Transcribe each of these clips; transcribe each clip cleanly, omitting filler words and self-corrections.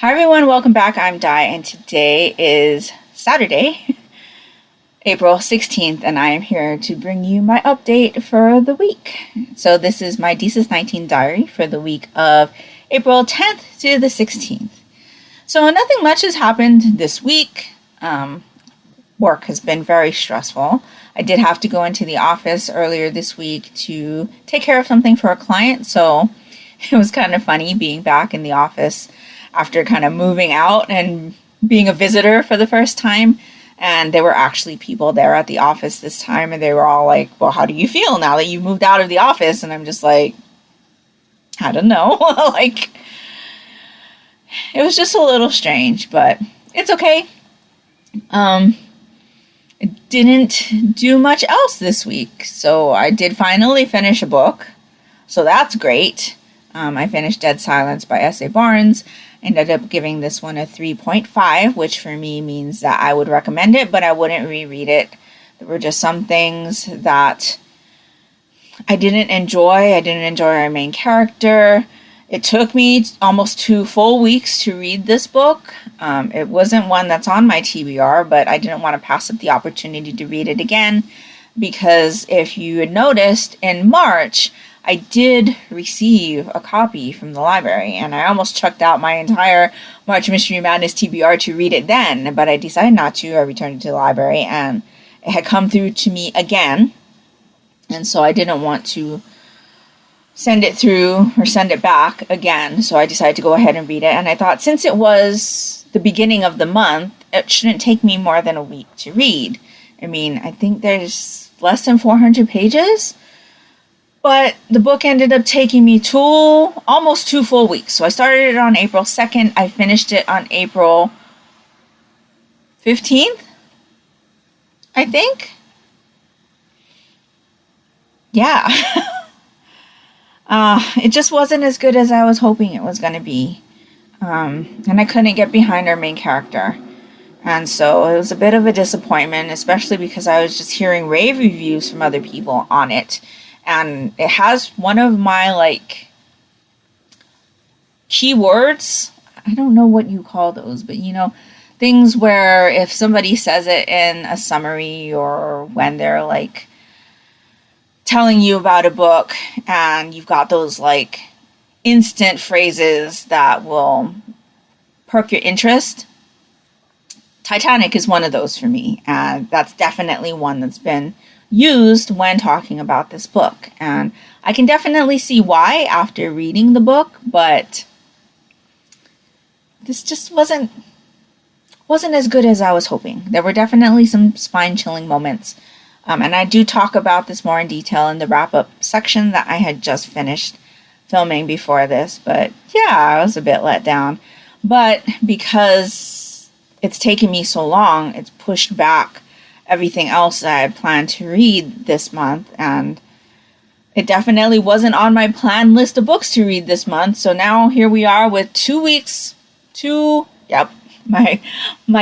Hi everyone, welcome back. I'm Di, and today is Saturday, April 16th, and I am here to bring you my update for the week. So this is my Disis19 Diary for the week of April 10th to the 16th. So nothing much has happened this week. Work has been very stressful. I did have to go into the office earlier this week to take care of something for a client, so it was kind of funny being back in the office after kind of moving out and being a visitor for the first time. And there were actually people there at the office this time, and they were all like, well, how do you feel now that you moved out of the office? And I'm just like, I don't know. Like, it was just a little strange, but it's okay. I didn't do much else this week, so I did finally finish a book, so that's great. I finished Dead Silence by S.A. Barnes. Ended up giving this one a 3.5, which for me means that I would recommend it, but I wouldn't reread it. There were just some things that I didn't enjoy. I didn't enjoy our main character. It took me almost 2 full weeks to read this book. It wasn't one that's on my TBR, but I didn't want to pass up the opportunity to read it again, because if you had noticed, in March, I did receive a copy from the library, and I almost chucked out my entire March Mystery Madness TBR to read it then, but I decided not to. I returned it to the library, and it had come through to me again, and so I didn't want to send it through or send it back again, so I decided to go ahead and read it. And I thought, since it was the beginning of the month, it shouldn't take me more than a week to read. I mean, I think there's less than 400 pages. But the book ended up taking me almost 2 full weeks. So I started it on April 2nd. I finished it on April 15th, I think. Yeah. It just wasn't as good as I was hoping it was going to be. And I couldn't get behind our main character. And so it was a bit of a disappointment, especially because I was just hearing rave reviews from other people on it. And it has one of my, keywords. I don't know what you call those, but, things where if somebody says it in a summary, or when they're, telling you about a book, and you've got those, instant phrases that will perk your interest. Titanic is one of those for me, and that's definitely one that's been used when talking about this book, and I can definitely see why after reading the book, but this just wasn't as good as I was hoping. There were definitely some spine-chilling moments, and I do talk about this more in detail in the wrap-up section that I had just finished filming before this, but yeah, I was a bit let down. But because it's taken me so long, it's pushed back everything else that I had planned to read this month, and it definitely wasn't on my planned list of books to read this month. So now here we are with 2 weeks. Yep, my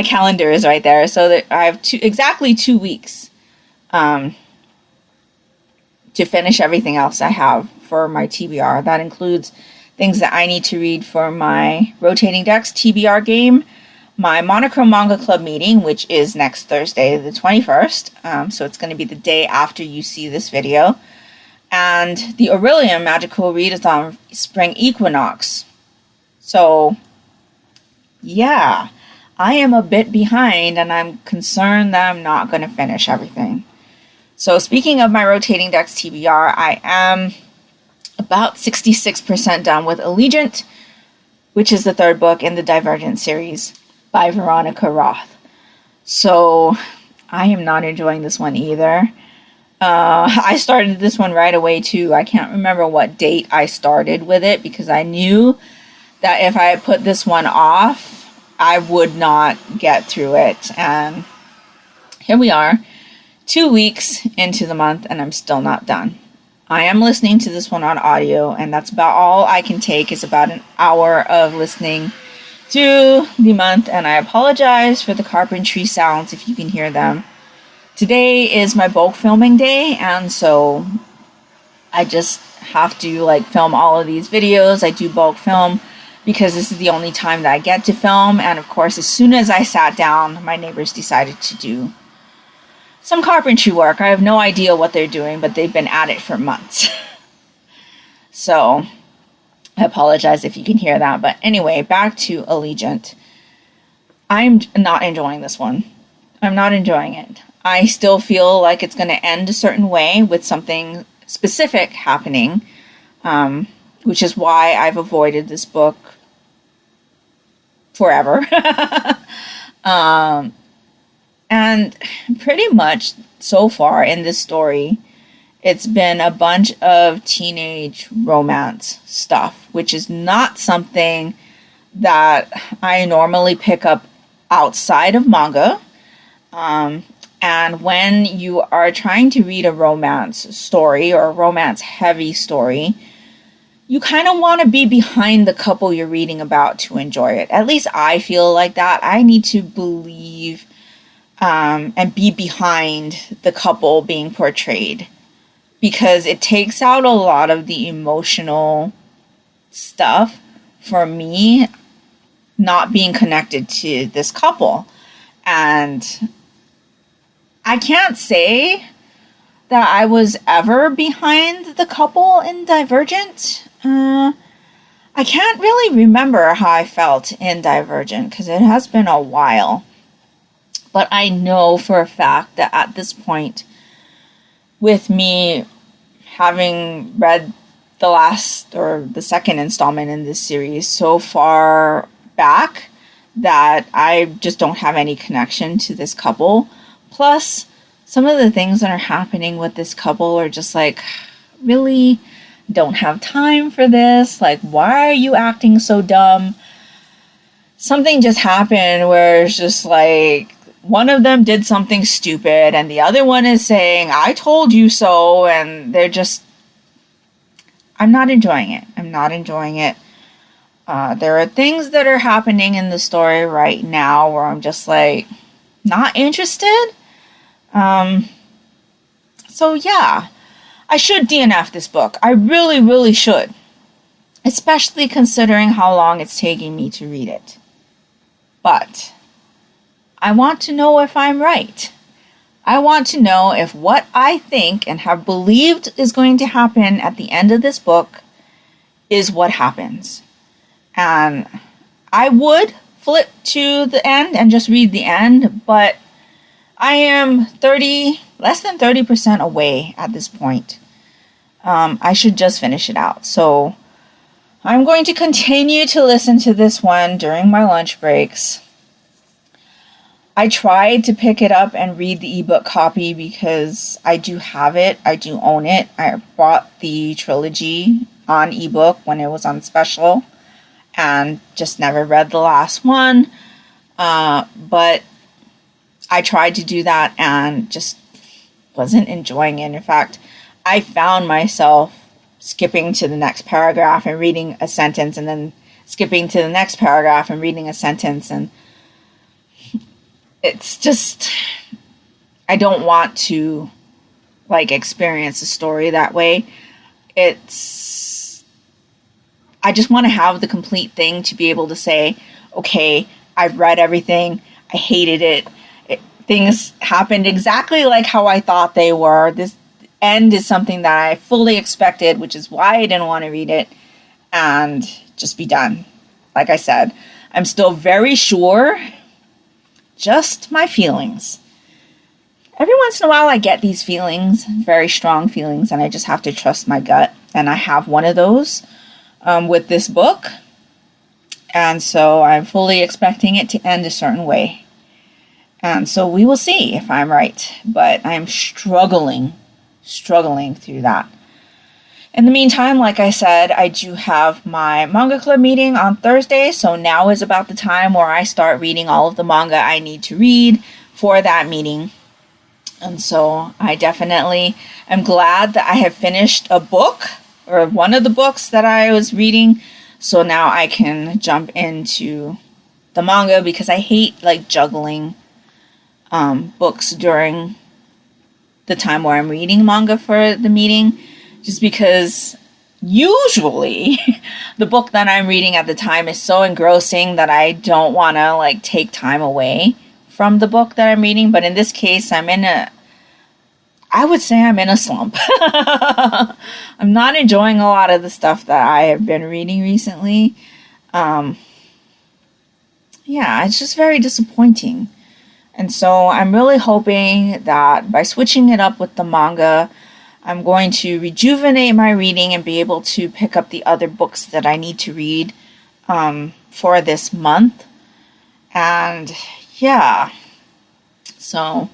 calendar is right there. So that I have exactly 2 weeks to finish everything else I have for my TBR. That includes things that I need to read for my Rotating Decks TBR game, my Monochrome Manga Club meeting, which is next Thursday, the 21st. So it's going to be the day after you see this video. And the Aurelian Magical Readathon Spring Equinox. So, yeah, I am a bit behind, and I'm concerned that I'm not going to finish everything. So speaking of my Rotating Decks TBR, I am about 66% done with Allegiant, which is the 3rd book in the Divergent series by Veronica Roth. So I am not enjoying this one either. I started this one right away too. I can't remember what date I started with it, because I knew that if I put this one off, I would not get through it. And here we are, 2 weeks into the month, and I'm still not done. I am listening to this one on audio, and that's about all I can take, is about an hour of listening to the month, and I apologize for the carpentry sounds if you can hear them. Today is my bulk filming day, and so I just have to film all of these videos. I do bulk film because this is the only time that I get to film. And of course, as soon as I sat down, my neighbors decided to do some carpentry work. I have no idea what they're doing, but they've been at it for months. So I apologize if you can hear that. But anyway, back to Allegiant. I'm not enjoying this one. I'm not enjoying it. I still feel like it's going to end a certain way with something specific happening, which is why I've avoided this book forever. And pretty much so far in this story, it's been a bunch of teenage romance stuff, which is not something that I normally pick up outside of manga. And when you are trying to read a romance story or a romance heavy story, you kind of want to be behind the couple you're reading about to enjoy it. At least I feel like that. I need to believe and be behind the couple being portrayed, because it takes out a lot of the emotional stuff for me not being connected to this couple. And I can't say that I was ever behind the couple in Divergent. I can't really remember how I felt in Divergent because it has been a while. But I know for a fact that at this point, with me having read the last or the second installment in this series so far back, that I just don't have any connection to this couple. Plus, some of the things that are happening with this couple are just like, really don't have time for this. Like, why are you acting so dumb? Something just happened where it's just like, one of them did something stupid and the other one is saying, I told you so. And they're just, I'm not enjoying it. I'm not enjoying it. There are things that are happening in the story right now where I'm just like, not interested. So yeah, I should DNF this book. I really, really should. Especially considering how long it's taking me to read it. But I want to know if I'm right. I want to know if what I think and have believed is going to happen at the end of this book is what happens. And I would flip to the end and just read the end, but I am less than 30% away at this point. I should just finish it out. So I'm going to continue to listen to this one during my lunch breaks. I tried to pick it up and read the ebook copy because I do have it. I do own it. I bought the trilogy on ebook when it was on special and just never read the last one. But I tried to do that and just wasn't enjoying it. In fact, I found myself skipping to the next paragraph and reading a sentence and then skipping to the next paragraph and reading a sentence, and it's just, I don't want to experience a story that way. I just want to have the complete thing to be able to say, okay, I've read everything. I hated it. Things happened exactly like how I thought they were. This end is something that I fully expected, which is why I didn't want to read it, and just be done. Like I said, I'm still very sure. Just my feelings. Every once in a while I get these feelings, very strong feelings, and I just have to trust my gut. And I have one of those with this book. And so I'm fully expecting it to end a certain way. And so we will see if I'm right. But I'm struggling through that. In the meantime, like I said, I do have my Manga Club meeting on Thursday, so now is about the time where I start reading all of the manga I need to read for that meeting. And so I definitely am glad that I have finished a book, or one of the books that I was reading, so now I can jump into the manga, because I hate juggling books during the time where I'm reading manga for the meeting. Just because usually the book that I'm reading at the time is so engrossing that I don't want to like take time away from the book that I'm reading. But in this case, I would say I'm in a slump. I'm not enjoying a lot of the stuff that I have been reading recently. Yeah, it's just very disappointing. And so I'm really hoping that by switching it up with the manga, I'm going to rejuvenate my reading and be able to pick up the other books that I need to read for this month. And yeah, so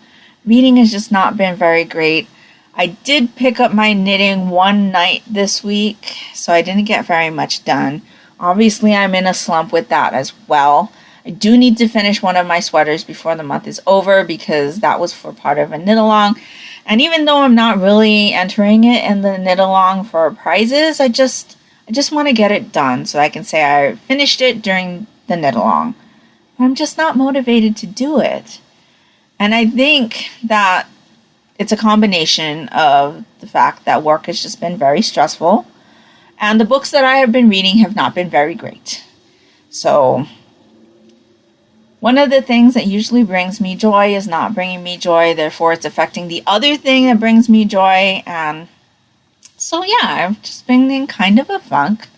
reading has just not been very great. I did pick up my knitting one night this week, so I didn't get very much done. Obviously, I'm in a slump with that as well. I do need to finish one of my sweaters before the month is over because that was for part of a knit along. And even though I'm not really entering it in the knit along for prizes, I just want to get it done so I can say I finished it during the knit along. I'm just not motivated to do it. And I think that it's a combination of the fact that work has just been very stressful and the books that I have been reading have not been very great. So one of the things that usually brings me joy is not bringing me joy, therefore it's affecting the other thing that brings me joy. And so yeah, I've just been in kind of a funk.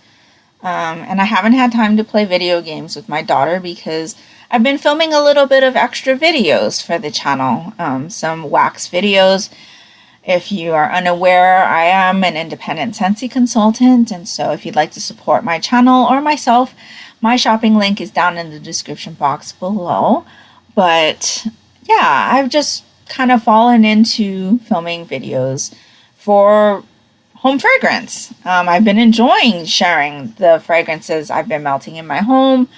And I haven't had time to play video games with my daughter because I've been filming a little bit of extra videos for the channel, some wax videos. If you are unaware, I am an independent Scentsy consultant, and so if you'd like to support my channel or myself, my shopping link is down in the description box below. But yeah, I've just kind of fallen into filming videos for home fragrance. I've been enjoying sharing the fragrances I've been melting in my home.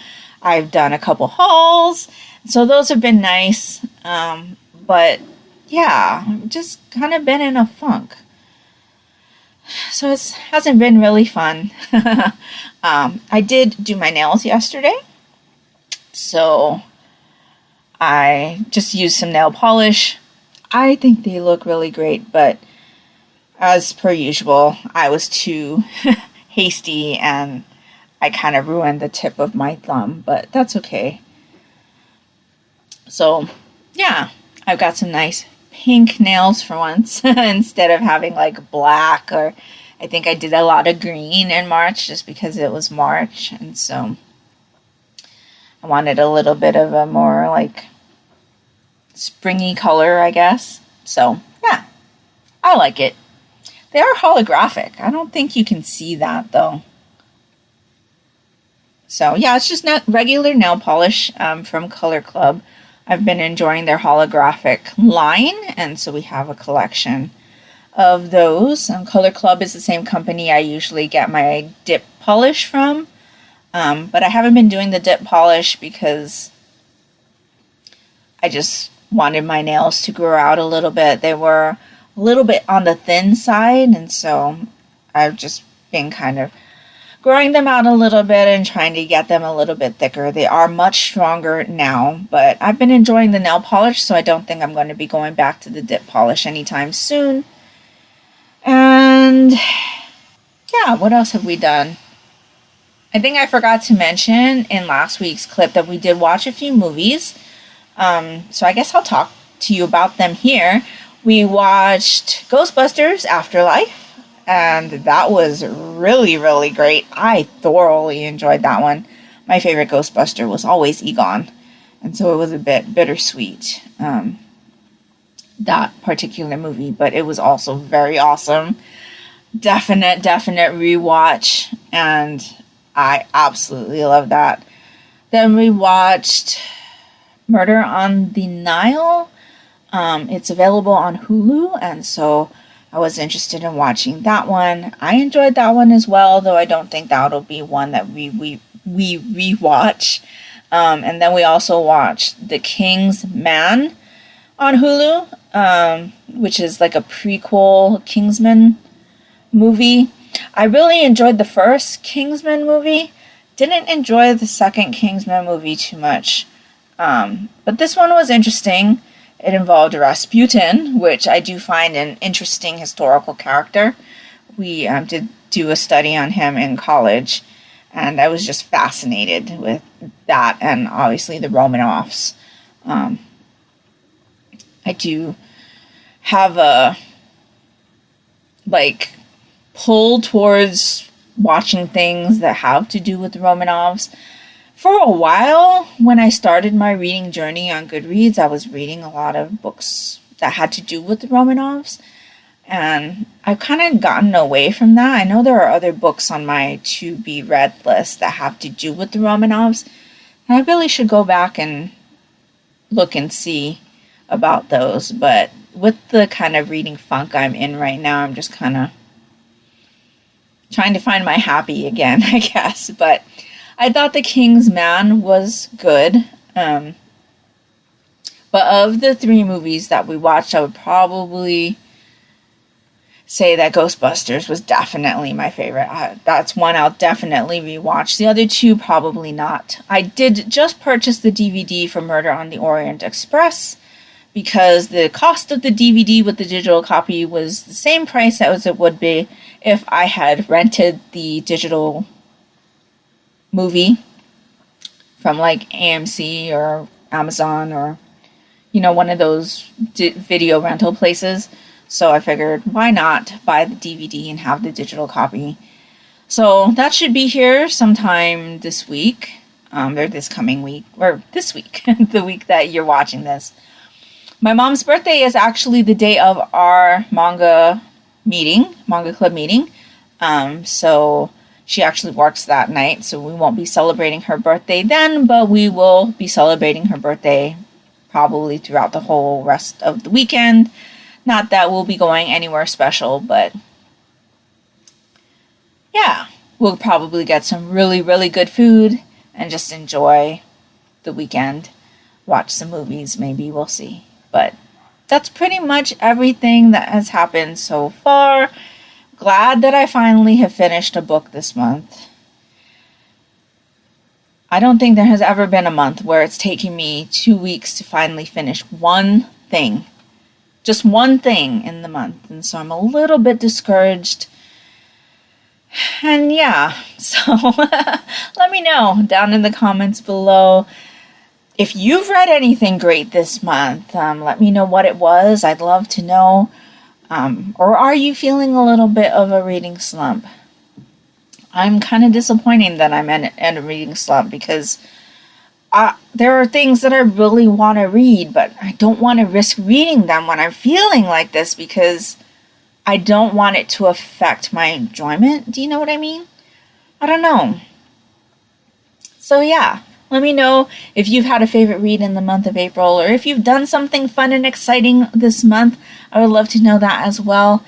I've done a couple hauls, so those have been nice. But yeah, I've just kind of been in a funk. So it hasn't been really fun. I did do my nails yesterday. So I just used some nail polish. I think they look really great, but as per usual, I was too hasty and I kind of ruined the tip of my thumb, but that's okay. So yeah, I've got some nice pink nails for once instead of having like black, or I think I did a lot of green in March just because it was March, and so I wanted a little bit of a more like springy color, I guess. So yeah, I like it. They are holographic. I don't think you can see that though. So yeah, it's just not regular nail polish from Color Club. I've been enjoying their holographic line, and so we have a collection of those. Color Club is the same company I usually get my dip polish from, but I haven't been doing the dip polish because I just wanted my nails to grow out a little bit. They were a little bit on the thin side, and so I've just been kind of growing them out a little bit and trying to get them a little bit thicker. They are much stronger now, but I've been enjoying the nail polish, so I don't think I'm going to be going back to the dip polish anytime soon. And yeah, what else have we done? I think I forgot to mention in last week's clip that we did watch a few movies. So I guess I'll talk to you about them here. We watched Ghostbusters Afterlife, and that was really, really great. I thoroughly enjoyed that one. My favorite Ghostbuster was always Egon, and so it was a bit bittersweet, that particular movie, but it was also very awesome. Definite rewatch, and I absolutely love that. Then we watched Murder on the Nile. It's available on Hulu, and so I was interested in watching that one. I enjoyed that one as well, though I don't think that'll be one that we rewatch. And then we also watched The King's Man on Hulu, which is like a prequel Kingsman movie. I really enjoyed the first Kingsman movie. Didn't enjoy the second Kingsman movie too much. But this one was interesting. It involved Rasputin, which I do find an interesting historical character. We did do a study on him in college, and I was just fascinated with that, and obviously the Romanovs. I do have a pull towards watching things that have to do with the Romanovs. For a while, when I started my reading journey on Goodreads, I was reading a lot of books that had to do with the Romanovs, and I've kind of gotten away from that. I know there are other books on my to-be-read list that have to do with the Romanovs, and I really should go back and look and see about those, but with the kind of reading funk I'm in right now, I'm just kind of trying to find my happy again, I guess. But I thought The King's Man was good. But of the 3 movies that we watched, I would probably say that Ghostbusters was definitely my favorite. That's one I'll definitely rewatch. The other 2, probably not. I did just purchase the DVD for Murder on the Orient Express, because the cost of the DVD with the digital copy was the same price as it would be if I had rented the digital movie from like AMC or Amazon or, one of those video rental places. So I figured, why not buy the DVD and have the digital copy? So that should be here sometime this week, or this coming week, or this week, the week that you're watching this. My mom's birthday is actually the day of our Manga Club meeting. So she actually works that night, so we won't be celebrating her birthday then, but we will be celebrating her birthday probably throughout the whole rest of the weekend. Not that we'll be going anywhere special, but yeah, we'll probably get some really, really good food and just enjoy the weekend. Watch some movies, maybe, we'll see. But that's pretty much everything that has happened so far. Glad that I finally have finished a book this month. I don't think there has ever been a month where it's taken me 2 weeks to finally finish one thing. Just one thing in the month. And so I'm a little bit discouraged. And yeah, so let me know down in the comments below. If you've read anything great this month, let me know what it was. I'd love to know. Or are you feeling a little bit of a reading slump? I'm kind of disappointed that I'm in a reading slump because there are things that I really want to read, but I don't want to risk reading them when I'm feeling like this because I don't want it to affect my enjoyment. Do you know what I mean? I don't know. So yeah. Let me know if you've had a favorite read in the month of April, or if you've done something fun and exciting this month. I would love to know that as well.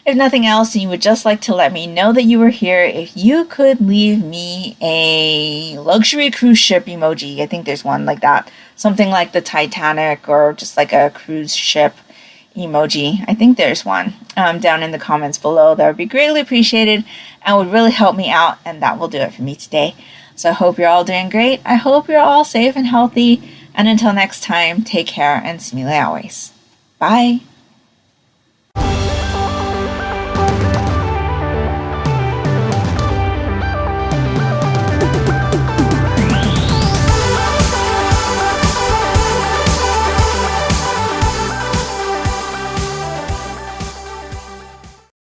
If nothing else, and you would just like to let me know that you were here, if you could leave me a luxury cruise ship emoji. I think there's one like that. Something like the Titanic or just like a cruise ship emoji. I think there's one down in the comments below. That would be greatly appreciated and would really help me out. And that will do it for me today. So I hope you're all doing great. I hope you're all safe and healthy. And until next time, take care and smile always. Bye.